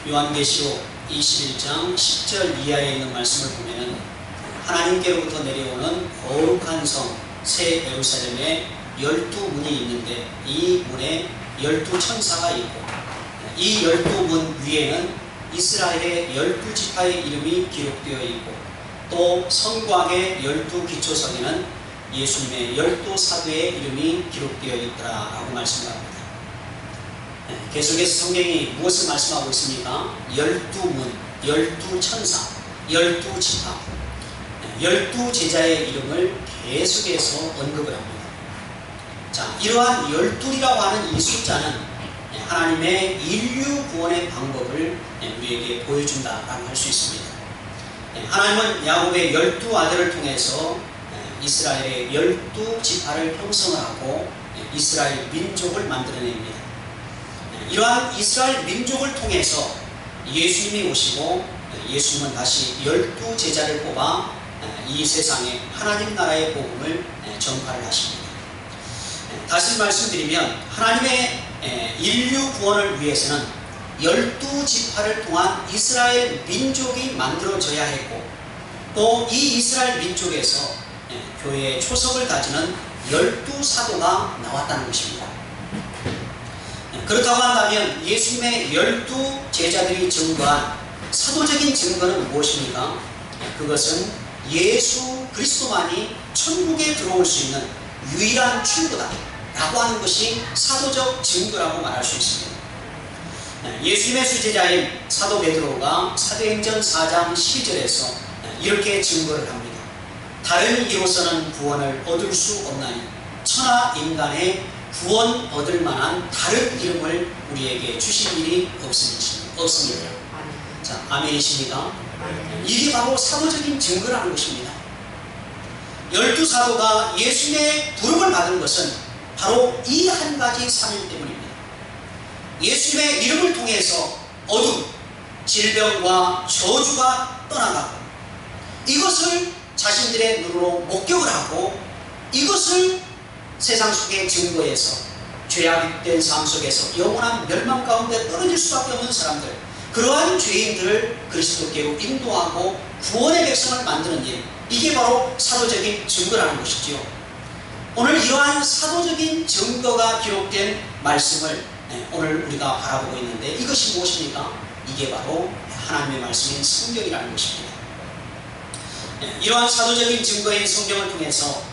요한계시록 21장 10절 이하에 있는 말씀을 보면 하나님께로부터 내려오는 거룩한 성 새 예루살렘에 12문이 있는데 이 문에 12천사가 있고 이 12문 위에는 이스라엘의 12지파의 이름이 기록되어 있고 또 성곽의 12기초성에는 예수님의 12사도의 이름이 기록되어 있더라라고 말씀합니다. 계속해서 성경이 무엇을 말씀하고 있습니까? 12문, 12천사, 12지파, 12제자의 이름을 계속해서 언급을 합니다. 자, 이러한 12이라고 하는 이 숫자는 하나님의 인류 구원의 방법을 우리에게 보여준다라고 할 수 있습니다. 하나님은 야곱의 12아들을 통해서 이스라엘의 12지파를 형성을 하고 이스라엘 민족을 만들어냅니다. 이러한 이스라엘 민족을 통해서 예수님이 오시고 예수님은 다시 12제자를 뽑아 이 세상에 하나님 나라의 복음을 전파를 하십니다. 다시 말씀드리면 하나님의 인류 구원을 위해서는 12지파를 통한 이스라엘 민족이 만들어져야 했고 또 이 이스라엘 민족에서 교회의 초석을 다지는 12사도가 나왔다는 것입니다. 그렇다고 한다면 예수님의 12제자들이 증거한 사도적인 증거는 무엇입니까? 그것은 예수 그리스도만이 천국에 들어올 수 있는 유일한 출구다 라고 하는 것이 사도적 증거라고 말할 수 있습니다. 예수님의 수제자인 사도 베드로가 사도행전 4장 12절에서 이렇게 증거를 합니다. 다른 이로서는 구원을 얻을 수 없나니 천하 인간의 구원 얻을 만한 다른 이름을 우리에게 주신 일이 없습니다. 자, 아멘이십니까? 이게 바로 사도적인 증거라는 것입니다. 12사도가 예수님의 부름을 받은 것은 바로 이 한 가지 사명 때문입니다. 예수님의 이름을 통해서 어둠, 질병과 저주가 떠나가고 이것을 자신들의 눈으로 목격을 하고 이것을 세상 속에 증거해서 죄악된 삶 속에서 영원한 멸망 가운데 떨어질 수밖에 없는 사람들, 그러한 죄인들을 그리스도께로 인도하고 구원의 백성을 만드는 일, 이게 바로 사도적인 증거라는 것이지요. 오늘 이러한 사도적인 증거가 기록된 말씀을 오늘 우리가 바라보고 있는데 이것이 무엇입니까? 이게 바로 하나님의 말씀인 성경이라는 것입니다. 이러한 사도적인 증거인 성경을 통해서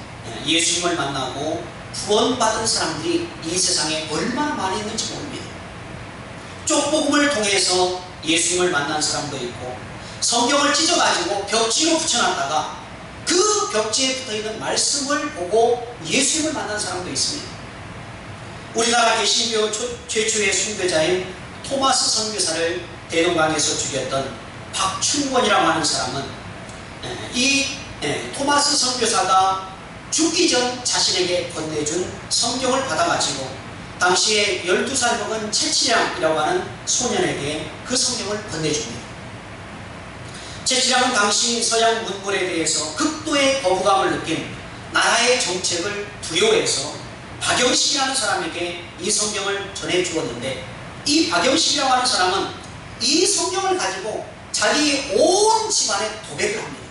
예수님을 만나고 구원받은 사람들이 이 세상에 얼마나 많이 있는지 모릅니다. 쪽복음을 통해서 예수님을 만난 사람도 있고 성경을 찢어가지고 벽지로 붙여놨다가 그 벽지에 붙어있는 말씀을 보고 예수님을 만난 사람도 있습니다. 우리나라 개신교 최초의 순교자인 토마스 선교사를 대동강에서 죽였던 박충권이라고 하는 사람은 이 토마스 선교사가 죽기 전 자신에게 건네준 성경을 받아가지고 당시에 12살 먹은 채치량이라고 하는 소년에게 그 성경을 건네줍니다. 채치량은 당시 서양 문물에 대해서 극도의 거부감을 느낀 나라의 정책을 두려워해서 박영식이라는 사람에게 이 성경을 전해주었는데 이 박영식이라고 하는 사람은 이 성경을 가지고 자기 온 집안에 도배를 합니다.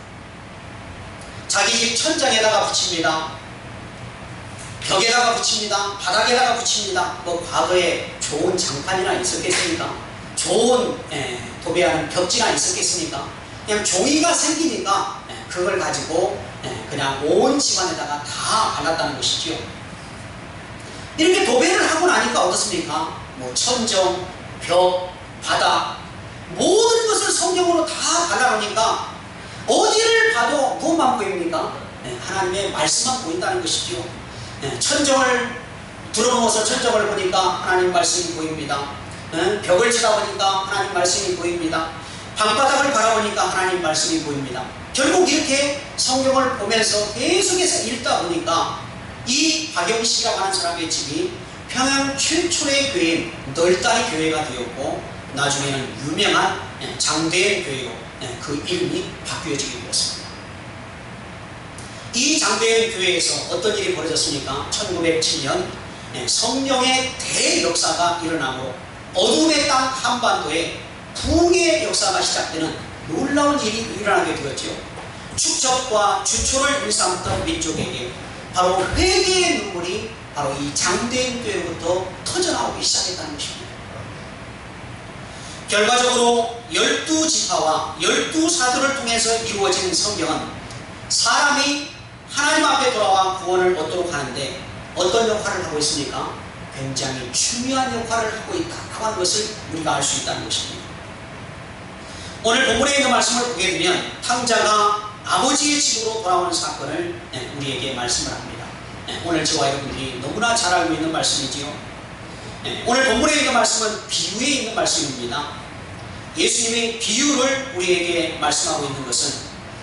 자기 집 천장에다가 붙입니다. 벽에다가 붙입니다. 바닥에다가 붙입니다. 뭐 과거에 좋은 장판이나 있었겠습니까? 좋은 도배하는 벽지나 있었겠습니까? 그냥 종이가 생기니까 그걸 가지고 그냥 온 집안에다가 다 발랐다는 것이지요. 이렇게 도배를 하고 나니까 어떻습니까? 뭐 천정, 벽, 바닥 모든 것을 성경으로 다 발라놓으니까 어디를 봐도 무엇만 보입니까? 하나님의 말씀만 보인다는 것이지요. 천정을 들어누워서 천정을 보니까 하나님 말씀이 보입니다. 벽을 쳐다보니까 하나님 말씀이 보입니다. 방바닥을 바라보니까 하나님 말씀이 보입니다. 결국 이렇게 성경을 보면서 계속해서 읽다 보니까 이 박영식이라고 하는 사람의 집이 평양 최초의 교회인 널다리 교회가 되었고 나중에는 유명한 장대현 교회로 그 이름이 바뀌어지게 되었습니다. 이 장대현 교회에서 어떤 일이 벌어졌습니까? 1907년 성령의 대역사가 일어나고 어둠의 땅 한반도에 부흥의 역사가 시작되는 놀라운 일이 일어나게 되었지요. 축적과 주초를 일삼던 민족에게 바로 회개의 눈물이 바로 이 장대인 교회로부터 터져나오기 시작했다는 것입니다. 결과적으로 12지파와 12사도를 통해서 이루어진 성경은 사람이 하나님 앞에 돌아와 구원을 얻도록 하는데 어떤 역할을 하고 있습니까? 굉장히 중요한 역할을 하고 있다고 하는 것을 우리가 알 수 있다는 것입니다. 오늘 본문에 있는 말씀을 보게 되면 탕자가 아버지의 집으로 돌아오는 사건을 우리에게 말씀을 합니다. 오늘 저와 여러분들이 너무나 잘 알고 있는 말씀이지요. 오늘 본문에 있는 말씀은 비유에 있는 말씀입니다. 예수님이 비유를 우리에게 말씀하고 있는 것은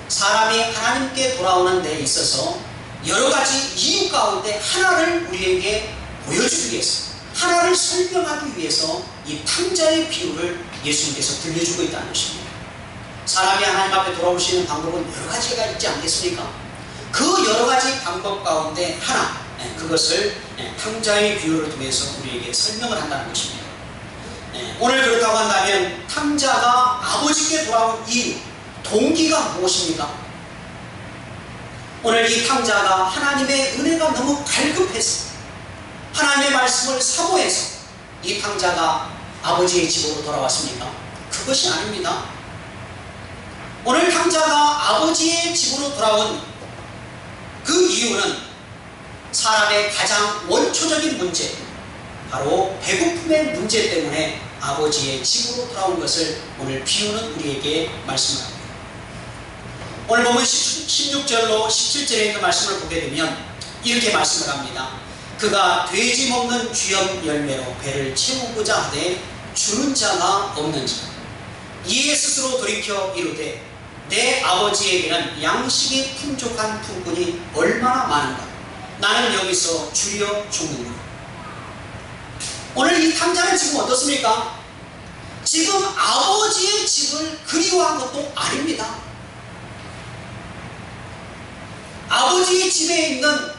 사람이 하나님께 돌아오는 데 있어서 여러 가지 이유 가운데 하나를 우리에게 보여주기 위해서, 하나를 설명하기 위해서 이 탕자의 비유를 예수님께서 들려주고 있다는 것입니다. 사람이 하나님 앞에 돌아올 수 있는 방법은 여러 가지가 있지 않겠습니까? 그 여러 가지 방법 가운데 하나, 그것을 탕자의 비유를 통해서 우리에게 설명을 한다는 것입니다. 오늘 그렇다고 한다면 탕자가 아버지께 돌아온 이유, 동기가 무엇입니까? 오늘 이 탕자가 하나님의 은혜가 너무 갈급해서 하나님의 말씀을 사모해서 이 탕자가 아버지의 집으로 돌아왔습니까? 그것이 아닙니다. 오늘 탕자가 아버지의 집으로 돌아온 그 이유는 사람의 가장 원초적인 문제, 바로 배고픔의 문제 때문에 아버지의 집으로 돌아온 것을 오늘 비유는 우리에게 말씀합니다. 오늘 보면 16절로 17절에 있는 말씀을 보게 되면 이렇게 말씀을 합니다. 그가 돼지 먹는 쥐염 열매로 배를 채우고자 하되 주는 자가 없는지 이에 스스로 돌이켜 이르되 내 아버지에게는 양식이 풍족한 품꾼이 얼마나 많은가. 나는 여기서 주려 죽는다. 오늘 이 탕자는 지금 어떻습니까? 지금 아버지의 집을 그리워한 것도 아닙니다. 아버지의 집에 있는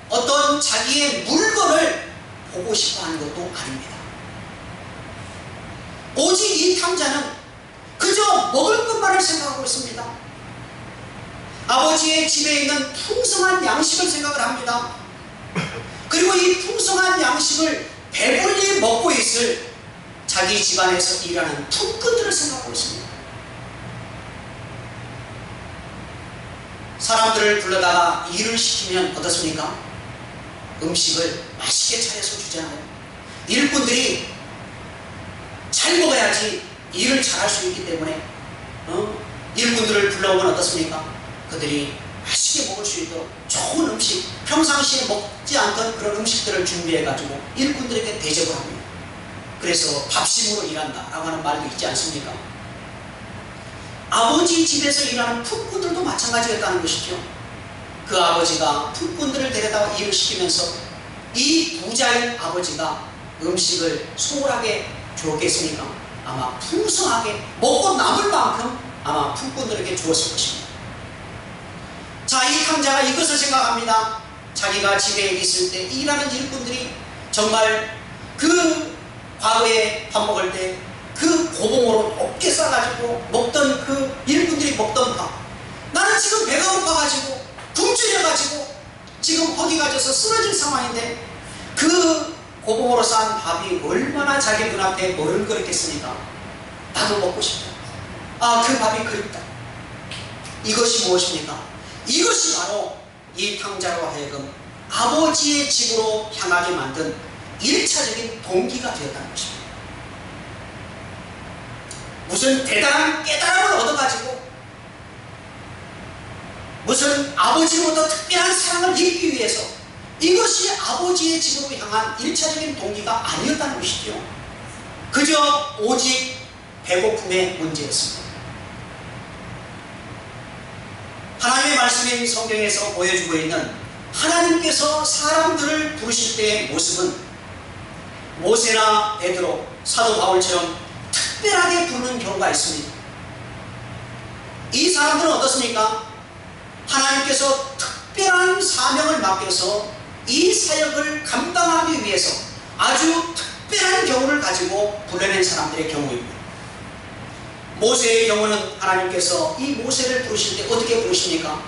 어떤 자기의 물건을 보고 싶어 하는 것도 아닙니다. 오직 이 탕자는 그저 먹을 것만을 생각하고 있습니다. 아버지의 집에 있는 풍성한 양식을 생각을 합니다. 그리고 이 풍성한 양식을 배불리 먹고 있을 자기 집안에서 일하는 품꾼들을 생각하고 있습니다. 사람들을 불러다가 일을 시키면 어떻습니까? 음식을 맛있게 차려서 주잖아요. 일꾼들이 잘 먹어야지 일을 잘할 수 있기 때문에 일꾼들을 불러오면 어떻습니까? 그들이 맛있게 먹을 수 있도록 좋은 음식, 평상시에 먹지 않던 그런 음식들을 준비해가지고 일꾼들에게 대접을 합니다. 그래서 밥심으로 일한다라고 하는 말도 있지 않습니까? 아버지 집에서 일하는 품꾼들도 마찬가지였다는 것이죠. 그 아버지가 품꾼들을 데려다가 일을 시키면서 이 부자인 아버지가 음식을 소홀하게 주었겠습니까? 아마 풍성하게 먹고 남을 만큼 아마 품꾼들에게 주었을 것입니다. 자, 이 탕자가 이것을 생각합니다. 자기가 집에 있을 때 일하는 일꾼들이 정말 그 과거에 밥 먹을 때 그 고봉으로 높게 싸가지고 먹던 그 일꾼들이 먹던 밥, 나는 지금 배가 고파가지고 굶주려가지고 지금 허기가 져서 쓰러질 상황인데 그 고봉으로 쌓은 밥이 얼마나 자기 눈앞에 머른거렸겠습니까? 나도 먹고 싶다. 아, 그 밥이 그립다. 이것이 무엇입니까? 이것이 바로 이 탕자로 하여금 아버지의 집으로 향하게 만든 1차적인 동기가 되었다는 것입니다. 무슨 대단한 깨달음을 얻어가지고 무슨 아버지로부터 특별한 사랑을 입기 위해서 이것이 아버지의 집으로 향한 1차적인 동기가 아니었다는 것이죠. 그저 오직 배고픔의 문제였습니다. 하나님의 말씀인 성경에서 보여주고 있는 하나님께서 사람들을 부르실 때의 모습은 모세나 베드로, 사도 바울처럼 특별하게 부르는 경우가 있습니다. 이 사람들은 어떻습니까? 하나님께서 특별한 사명을 맡겨서 이 사역을 감당하기 위해서 아주 특별한 경우를 가지고 불러낸 사람들의 경우입니다. 모세의 경우는 하나님께서 이 모세를 부르실 때 어떻게 부르십니까?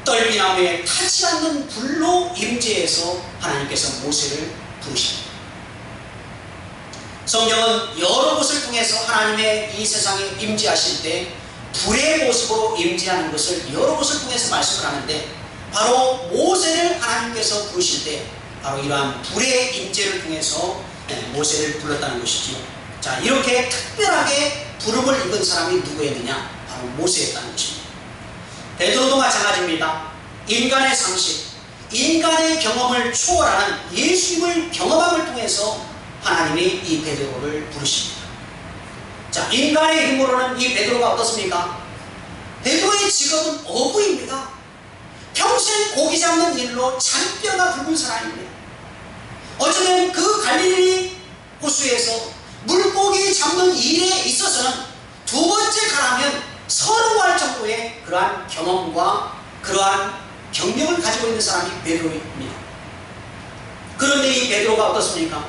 떨기나무에 타지 않는 불로 임재해서 하나님께서 모세를 부르십니다. 성경은 여러 곳을 통해서 하나님의 이 세상에 임재하실 때 불의 모습으로 임재하는 것을 여러 곳을 통해서 말씀을 하는데, 바로 모세를 하나님께서 부르실 때 바로 이러한 불의 임재를 통해서 모세를 불렀다는 것이지요. 자, 이렇게 특별하게 부름을 입은 사람이 누구였느냐? 바로 모세였다는 것입니다. 베드로도 마찬가지입니다. 인간의 상식, 인간의 경험을 초월하는 예수님을 경험함을 통해서 하나님이 이 베드로를 부르십니다. 자, 인간의 힘으로는 이 베드로가 어떻습니까? 베드로의 직업은 어부입니다. 평생 고기 잡는 일로 잔뼈가 굵은 사람입니다. 어쩌면 그 갈릴리 호수에서 물고기 잡는 일에 있어서는 두 번째 가라면 서러워할 정도의 그러한 경험과 그러한 경력을 가지고 있는 사람이 베드로입니다. 그런데 이 베드로가 어떻습니까?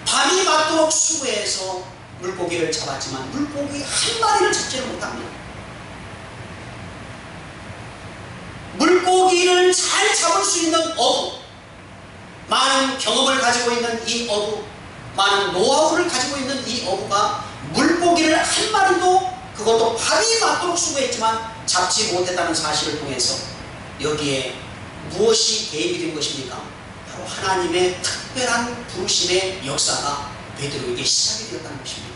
밤이 맞도록 수고해서 물고기를 잡았지만 물고기 한 마리를 잡지를 못합니다. 물고기를 잘 잡을 수 있는 어부, 많은 경험을 가지고 있는 이 어부, 많은 노하우를 가지고 있는 이 어부가 물고기를 한 마리도, 그것도 밤이 맞도록 수고했지만 잡지 못했다는 사실을 통해서 여기에 무엇이 개입이 된 것입니까? 바로 하나님의 특별한 부르심의 역사가 베드로에게 시작이 되었다는 것입니다.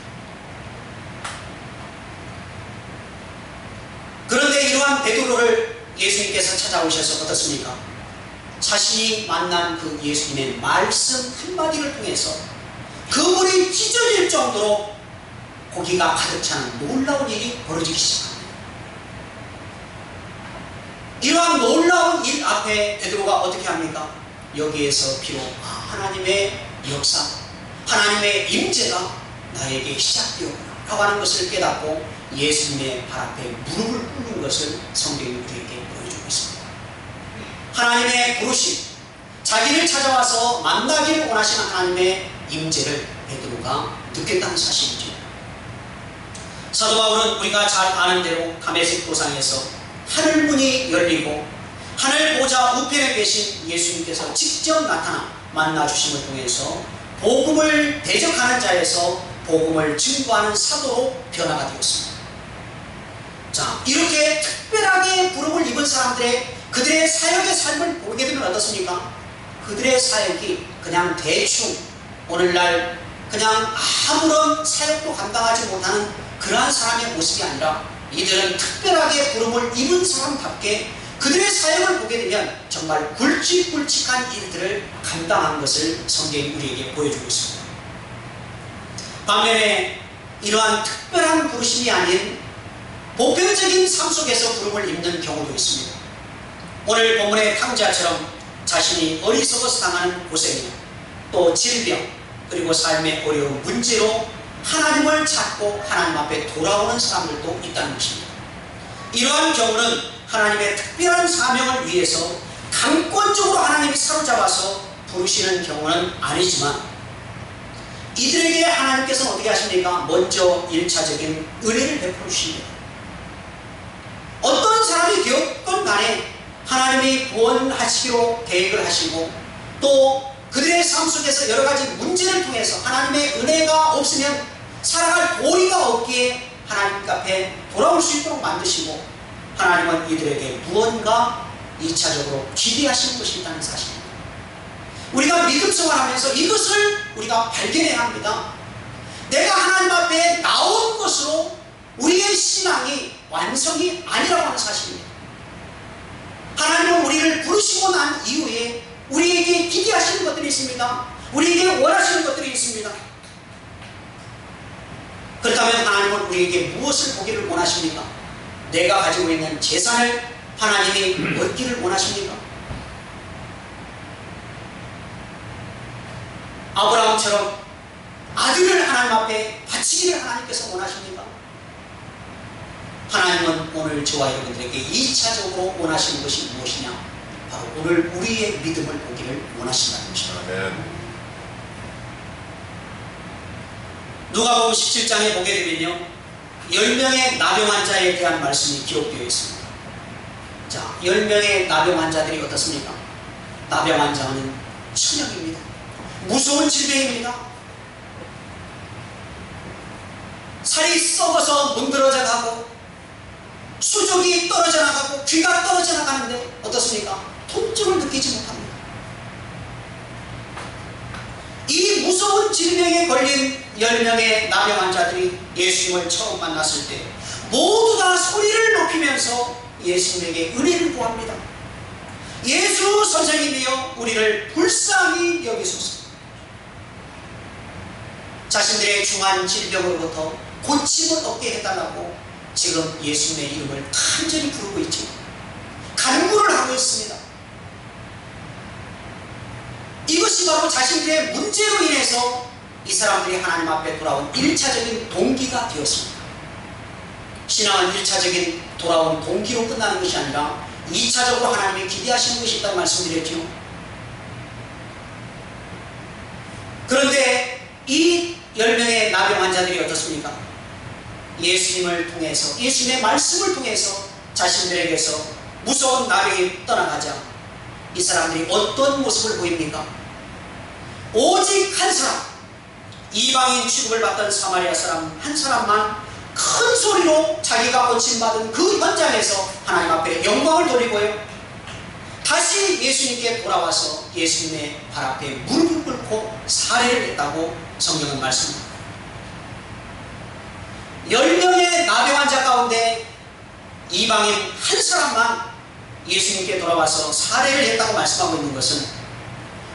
그런데 이러한 베드로를 예수님께서 찾아오셔서 어떻습니까? 자신이 만난 그 예수님의 말씀 한마디를 통해서 그물이 찢어질 정도로 고기가 가득 차는 놀라운 일이 벌어지기 시작합니다. 이러한 놀라운 일 앞에 베드로가 어떻게 합니까? 여기에서 비록 하나님의 역사, 하나님의 임재가 나에게 시작되었구나 라고 하는 것을 깨닫고 예수님의 발 앞에 무릎을 꿇는 것을 성경이 우리에게 보여주고 있습니다. 하나님의 부르심, 자기를 찾아와서 만나기를 원하시는 하나님의 임재를 베드로가 느꼈다는 사실이죠. 사도 바울은 우리가 잘 아는 대로 다메섹 도상에서 하늘문이 열리고 하늘 보좌 우편에 계신 예수님께서 직접 나타나 만나주심을 통해서 복음을 대적하는 자에서 복음을 증거하는 사도로 변화가 되었습니다. 자, 이렇게 특별하게 부름을 입은 사람들의 그들의 사역의 삶을 보게 되면 어떻습니까? 그들의 사역이 그냥 대충 오늘날 그냥 아무런 사역도 감당하지 못하는 그러한 사람의 모습이 아니라 이들은 특별하게 부름을 입은 사람답게 그들의 사역을 보게 되면 정말 굵직굵직한 일들을 감당한 것을 성경이 우리에게 보여주고 있습니다. 반면에 이러한 특별한 부르심이 아닌 보편적인 삶 속에서 부름을 입는 경우도 있습니다. 오늘 본문의 탕자처럼 자신이 어리석어서 당하는 고생이나 또 질병, 그리고 삶의 어려운 문제로 하나님을 찾고 하나님 앞에 돌아오는 사람들도 있다는 것입니다. 이러한 경우는 하나님의 특별한 사명을 위해서 강권적으로 하나님이 사로잡아서 부르시는 경우는 아니지만 이들에게 하나님께서는 어떻게 하십니까? 먼저 1차적인 은혜를 베풀어 주십니다. 어떤 사람이 되었건 간에 하나님이 구원하시기로 계획을 하시고 또 그들의 삶 속에서 여러 가지 문제를 통해서 하나님의 은혜가 없으면 살아갈 도리가 없기에 하나님 앞에 돌아올 수 있도록 만드시고 하나님은 이들에게 무언가 2차적으로 기대하시는 것이 있다는 사실입니다. 우리가 믿음 생활하면서 이것을 우리가 발견해야 합니다. 내가 하나님 앞에 나온 것으로 우리의 신앙이 완성이 아니라고 하는 사실입니다. 하나님은 우리를 부르시고 난 이후에 우리에게 기대하시는 것들이 있습니다. 우리에게 원하시는 것들이 있습니다. 그렇다면 하나님은 우리에게 무엇을 보기를 원하십니까? 내가 가지고 있는 재산을 하나님이 얻기를 원하십니까? 아브라함처럼 아들을 하나님 앞에 바치기를 하나님께서 원하십니까? 하나님은 오늘 저와 여러분들에게 2차적으로 원하시는 것이 무엇이냐? 바로 오늘 우리의 믿음을 보기를 원하신다는 것입니다. 누가복음 17장에 보게 되면요, 10명의 나병 환자에 대한 말씀이 기록되어 있습니다. 자, 10명의 나병 환자들이 어떻습니까? 나병 환자는 천역입니다. 무서운 질병입니다. 살이 썩어서 문드러져 가고 수족이 떨어져 나가고 귀가 떨어져 나가는데 어떻습니까? 통증을 느끼지 못합니다. 이 무서운 질병에 걸린 10명의 나병 환자들이 예수님을 처음 만났을 때 모두 다 소리를 높이면서 예수님에게 은혜를 구합니다. 예수 선생님이여 우리를 불쌍히 여기소서. 자신들의 중한 질병으로부터 고침을 얻게 해달라고 지금 예수님의 이름을 간절히 부르고 있죠. 간구를 하고 있습니다. 이것이 바로 자신들의 문제로 인해서 이 사람들이 하나님 앞에 돌아온 1차적인 동기가 되었습니다. 신앙은 1차적인 돌아온 동기로 끝나는 것이 아니라 2차적으로 하나님이 기대하시는 것이 있다고 말씀드렸죠. 그런데 이 10명의 나병 환자들이 어떻습니까? 예수님을 통해서, 예수님의 말씀을 통해서 자신들에게서 무서운 나병이 떠나가자 이 사람들이 어떤 모습을 보입니까? 오직 한 사람, 이방인 취급을 받던 사마리아 사람 한 사람만 큰 소리로 자기가 고침받은 그 현장에서 하나님 앞에 영광을 돌리고요, 다시 예수님께 돌아와서 예수님의 발 앞에 무릎을 꿇고 사례를 했다고 성경은 말씀합니다. 10명의 나병 환자 가운데 이방인 한 사람만 예수님께 돌아와서 사례를 했다고 말씀하고 있는 것은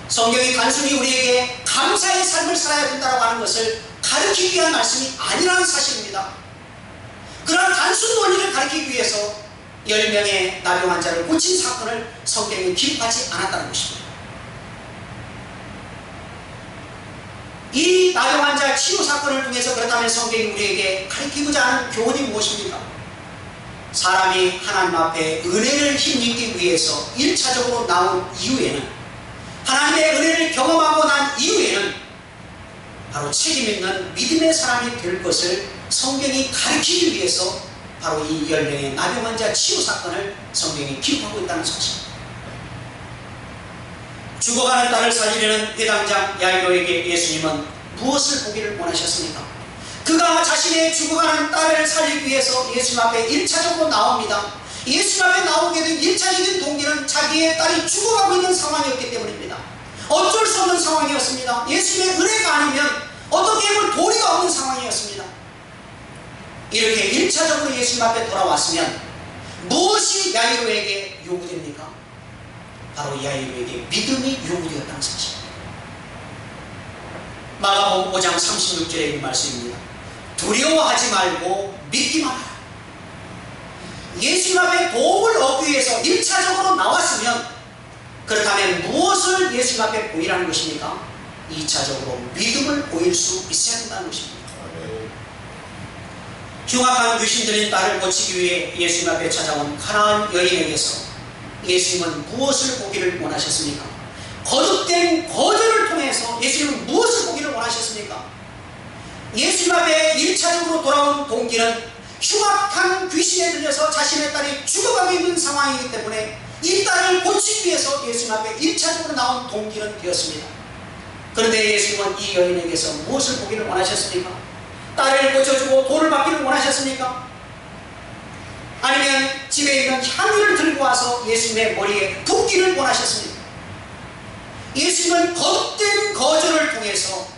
성경이 단순히 우리에게 감사의 삶을 살아야 된다고 하는 것을 가르치기 위한 말씀이 아니라는 사실입니다. 그러나 단순 원리를 가르치기 위해서 10명의 나병 환자를 고친 사건을 성경이 기록하지 않았다는 것입니다. 이 나병 환자 치유 사건을 통해서 그렇다면 성경이 우리에게 가르치고자 하는 교훈이 무엇입니까? 사람이 하나님 앞에 은혜를 힘입기 위해서 1차적으로 나온 이후에는, 하나님의 은혜를 경험하고 난 이후에는 바로 책임있는 믿음의 사람이 될 것을 성경이 가르치기 위해서 바로 이 10명의 나병 환자 치유 사건을 성경이 기록하고 있다는 사실입니다. 죽어가는 딸을 살리려는 회당장 야이로에게 예수님은 무엇을 보기를 원하셨습니까? 그가 자신의 죽어가는 딸을 살리기 위해서 예수님 앞에 1차적으로 나옵니다. 예수님 앞에 나오게 된 1차적인 동기는 자기의 딸이 죽어가고 있는 상황이었기 때문입니다. 어쩔 수 없는 상황이었습니다. 예수님의 은혜가 아니면 어떻게 해볼 도리가 없는 상황이었습니다. 이렇게 1차적으로 예수님 앞에 돌아왔으면 무엇이 야이로에게 요구됩니까? 바로 야이로에게 믿음이 요구되었다는 사실입니다. 마가복음 5장 36절에 있는 말씀입니다. 두려워하지 말고 믿기만 하라. 예수님 앞에 도움을 얻기 위해서 1차적으로 나왔으면 그렇다면 무엇을 예수님 앞에 보이라는 것입니까? 2차적으로 믿음을 보일 수 있어야 한다는 것입니다. 흉악한 귀신 들린 딸을 고치기 위해 예수님 앞에 찾아온 가나안 여인에게서 예수님은 무엇을 보기를 원하셨습니까? 거듭된 거절을 통해서 예수님은 무엇을 보기를 원하셨습니까? 예수님 앞에 1차적으로 돌아온 동기는 흉악한 귀신에 들려서 자신의 딸이 죽어가고 있는 상황이기 때문에 이 딸을 고치기 위해서 예수님 앞에 1차적으로 나온 동기는 되었습니다. 그런데 예수님은 이 여인에게서 무엇을 보기를 원하셨습니까? 딸을 고쳐주고 돈을 받기를 원하셨습니까? 아니면 집에 있는 향유를 들고 와서 예수님의 머리에 붓기를 원하셨습니까? 예수님은 거듭된 거절을 통해서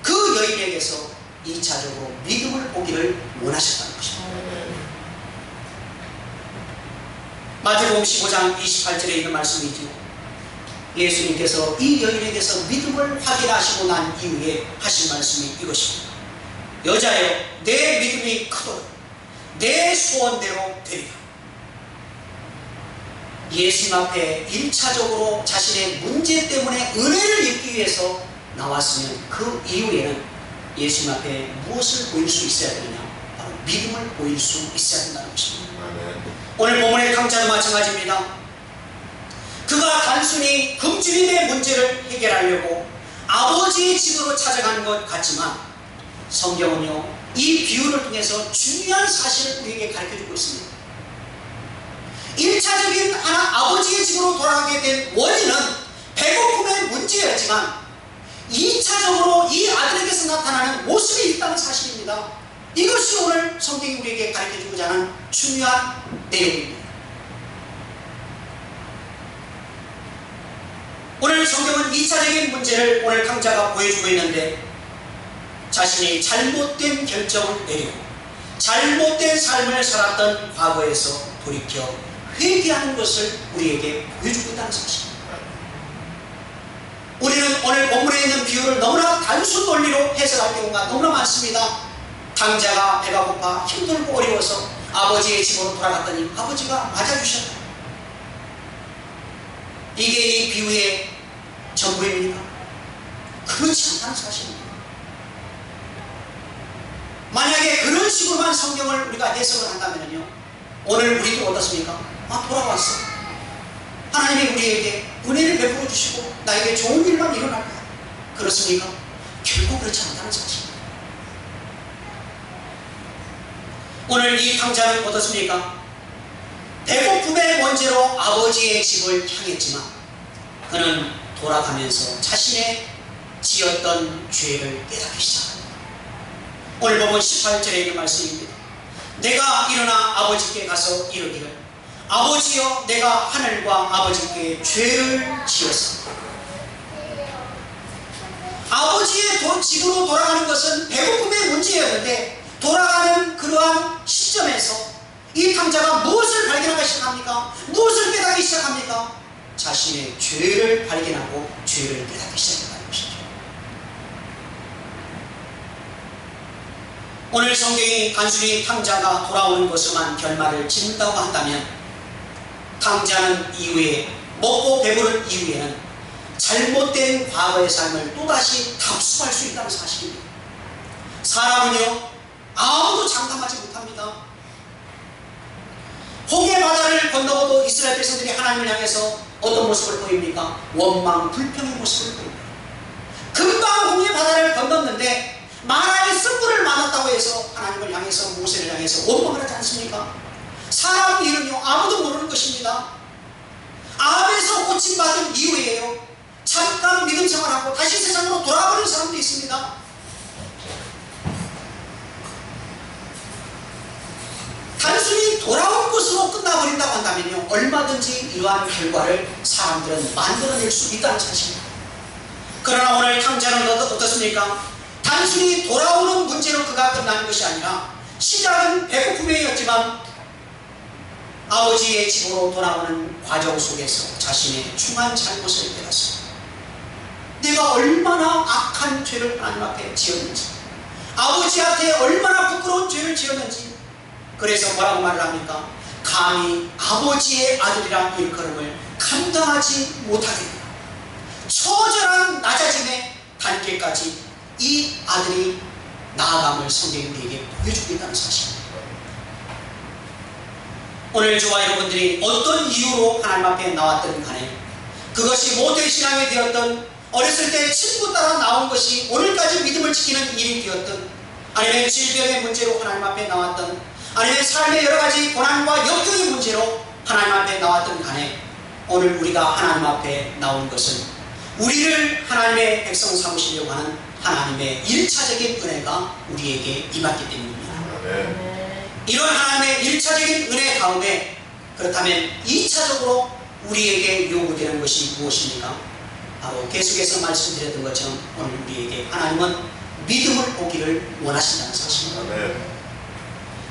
그 여인에게서 2차적으로 믿음을 보기를 원하셨다는 것입니다. 마태복음 15장 28절에 있는 말씀이지요. 예수님께서 이 여인에게서 믿음을 확인하시고 난 이후에 하신 말씀이 이것입니다. 여자여, 내 믿음이 크도록 내 소원대로 되리라. 예수님 앞에 1차적으로 자신의 문제 때문에 은혜를 입기 위해서 나왔으면 그 이후에는 예수님 앞에 무엇을 보일 수 있어야 되느냐? 바로 믿음을 보일 수 있어야 된다는 것입니다. 오늘 본문의 강자도 마찬가지입니다. 그가 단순히 금주님의 문제를 해결하려고 아버지의 집으로 찾아간 것 같지만 성경은요, 이 비유를 통해서 중요한 사실을 우리에게 가르쳐주고 있습니다. 1차적인 아버지의 집으로 돌아가게 된 원인은 배고픔의 문제였지만 2차적으로 이 아들에게서 나타나는 모습이 있다는 사실입니다. 이것이 오늘 성경이 우리에게 가르쳐주고자 하는 중요한 내용입니다. 오늘 성경은 2차적인 문제를 오늘 강자가 보여주고 있는데, 자신이 잘못된 결정을 내리고 잘못된 삶을 살았던 과거에서 돌이켜 회개하는 것을 우리에게 보여주고 있다는 사실입니다. 우리는 오늘 본문에 있는 비유를 너무나 단순 논리로 해석할 경우가 너무나 많습니다. 강자가 배가 고파 힘들고 어려워서 아버지의 집으로 돌아갔더니 아버지가 맞아주셨다. 이게 이 비유의 전부입니까? 그렇지 않다는 사실입니다. 만약에 그런 식으로만 성경을 우리가 해석을 한다면요, 오늘 우리도 어떻습니까? 돌아왔어. 하나님이 우리에게 은혜를 베풀어 주시고 나에게 좋은 일만 일어날 거야. 그렇습니까? 결코 그렇지 않다는 사실입니다. 오늘 이 강자는 어떻습니까? 배고픔의 문제로 아버지의 집을 향했지만 그는 돌아가면서 자신의 지었던 죄를 깨닫기 시작합니다. 오늘 보면 18절에 있는 말씀입니다. 내가 일어나 아버지께 가서 이르기를, 아버지여, 내가 하늘과 아버지께 죄를 지었습니다. 아버지의 집으로 돌아가는 것은 배고픔의 문제였는데, 돌아가는 그러한 시점에서 이 탕자가 무엇을 발견하기 시작합니까? 무엇을 깨닫기 시작합니까? 자신의 죄를 발견하고 죄를 깨닫기 시작한다는 것이죠. 오늘 성경이 단순히 탕자가 돌아오는 것으로만 결말을 짓는다고 한다면, 탕자는 이후에 먹고 배부른 이후에는 잘못된 과거의 삶을 또다시 답습할 수 있다는 사실입니다. 사람은요, 아무도 장담하지 못합니다. 홍해 바다를 건너고도 이스라엘 백성들이 하나님을 향해서 어떤 모습을 보입니까? 원망, 불평의 모습을 보입니다. 금방 홍해 바다를 건넜는데 마라의 쓴물을 만났다고 해서 하나님을 향해서, 모세를 향해서 원망을 하지 않습니까? 사람 일은요, 아무도 모르는 것입니다. 암에서 고침받은 이후에요, 잠깐 믿음 생활하고 다시 세상으로 돌아버리는 사람도 있습니다. 단순히 돌아온 것으로 끝나버린다고 한다면요, 얼마든지 이러한 결과를 사람들은 만들어낼 수 있다는 사실입니다. 그러나 오늘 탕자는 어떻습니까? 단순히 돌아오는 문제로 그가 끝나는 것이 아니라, 시작은 배고픔이었지만 아버지의 집으로 돌아오는 과정 속에서 자신의 중한 잘못을 깨닫습니다. 내가 얼마나 악한 죄를 하나님 앞에 지었는지, 아버지한테 얼마나 부끄러운 죄를 지었는지. 그래서 뭐라고 말을 합니까? 감히 아버지의 아들이란 일컬음을 감당하지 못하겠다. 처절한 낮아짐의 단계까지 이 아들이 나아감을 성경이 우리에게 보여주고 있다는 사실입니다. 오늘 저와 여러분들이 어떤 이유로 하나님 앞에 나왔든 간에, 그것이 모태 신앙이 되었던, 어렸을 때 친구 따라 나온 것이 오늘까지 믿음을 지키는 일이 되었던, 아니면 질병의 문제로 하나님 앞에 나왔던, 아니면 삶의 여러가지 고난과 역경의 문제로 하나님 앞에 나왔던 간에, 오늘 우리가 하나님 앞에 나온 것은 우리를 하나님의 백성 삼으시려고 하는 하나님의 1차적인 은혜가 우리에게 임했기 때문입니다. 이런 하나님의 1차적인 은혜 다음에, 그렇다면 2차적으로 우리에게 요구되는 것이 무엇입니까? 바로 계속해서 말씀드렸던 것처럼 오늘 우리에게 하나님은 믿음을 보기를 원하신다는 사실입니다.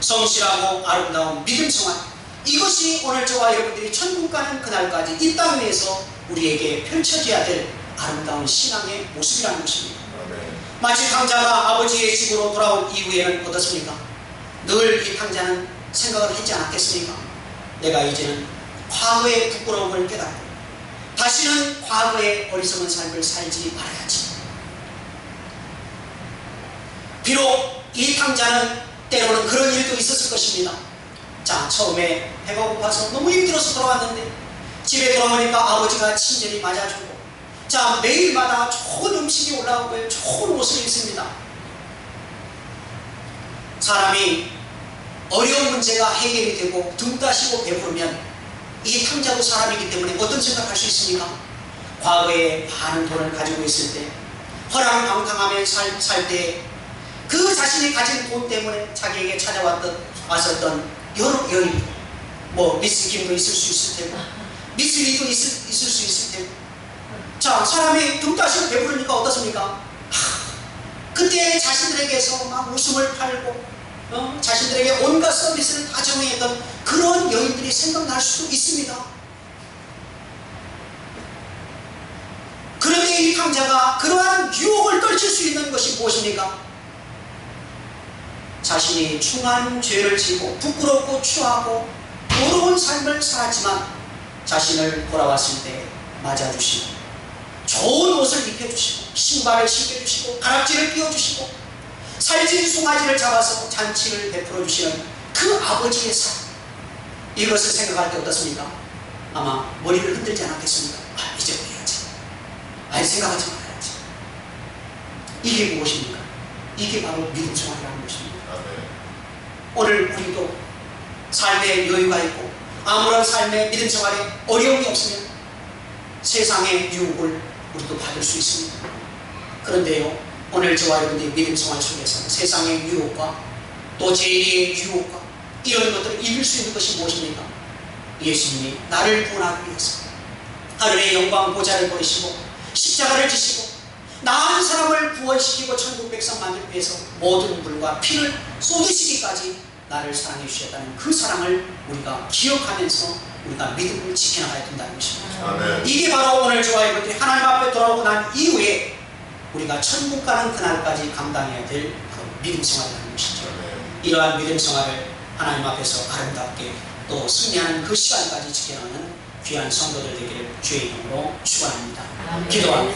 성실하고 아름다운 믿음 생활, 이것이 오늘 저와 여러분들이 천국 가는 그날까지 이 땅 위에서 우리에게 펼쳐져야 될 아름다운 신앙의 모습이라는 것입니다. 마치 탕자가 아버지의 집으로 돌아온 이후에는 어떻습니까? 늘 이 탕자는 생각을 했지 않았겠습니까? 내가 이제는 과거의 부끄러움을 깨닫고 다시는 과거의 어리석은 삶을 살지 말아야지. 비록 이 탕자는 때로는 그런 일도 있었을 것입니다. 자, 처음에 배가 고파서 너무 힘들어서 돌아왔는데 집에 돌아오니까 아버지가 친절히 맞아주고, 자, 매일마다 좋은 음식이 올라오고요, 좋은 옷을 입습니다. 사람이 어려운 문제가 해결이 되고 등 따시고 배부르면 이 탕자도 사람이기 때문에 어떤 생각할 수 있습니까? 과거에 많은 돈을 가지고 있을 때, 허랑방탕하며 살 때 그 자신이 가진 돈 때문에 자기에게 왔었던 여러 여인, 뭐 미스 김도 있을 수 있을 테고, 미스 리도 있을 수 있을 테고. 자, 사람이 등 따시고 배부르니까 어떻습니까? 그때 자신들에게서 막 웃음을 팔고 자신들에게 온갖 서비스를 다 제공했던 그런 여인들이 생각날 수도 있습니다. 그런데 이 탕자가 그러한 유혹을 떨칠 수 있는 것이 무엇입니까? 자신이 중한 죄를 지고 부끄럽고 추하고 어려운 삶을 살았지만 자신을 돌아왔을 때 맞아주시고 좋은 옷을 입혀주시고 신발을 신겨주시고 가락지를 끼워주시고 살찐 송아지를 잡아서 잔치를 베풀어 주시는 그 아버지의 사랑, 이것을 생각할 때 어떻습니까? 아마 머리를 흔들지 않았겠습니까? 이제 해야지. 생각하지 말아야지. 이게 무엇입니까? 이게 바로 믿음 생활이라는 것입니다. 오늘 우리도 삶에 여유가 있고 아무런 삶의 믿음 생활에 어려움이 없으면 세상의 유혹을 우리도 받을 수 있습니다. 그런데요, 오늘 저와 여러분들의 믿음 생활 속에서 세상의 유혹과 또 죄의 유혹과 이런 것들을 이길 수 있는 것이 무엇입니까? 예수님이 나를 구원하기 위해서 하늘의 영광 보좌를 버리시고 십자가를 지시고 나 한 사람을 구원시키고 천국 백성 만들기 위해서 모든 물과 피를 쏟으시기까지 나를 사랑해 주셨다는 그 사랑을 우리가 기억하면서 우리가 믿음을 지켜나가야 된다는 것입니다. 아멘. 이게 바로 오늘 저와 여러분들이 하나님 앞에 돌아오고 난 이후에 우리가 천국 가는 그날까지 감당해야 될 믿음 생활이라는 것이죠. 이러한 믿음 생활을 하나님 앞에서 아름답게 또 승리하는 그 시간까지 지켜나가는 귀한 성도들 되기를 주의 이름으로 축원합니다. 기도합니다.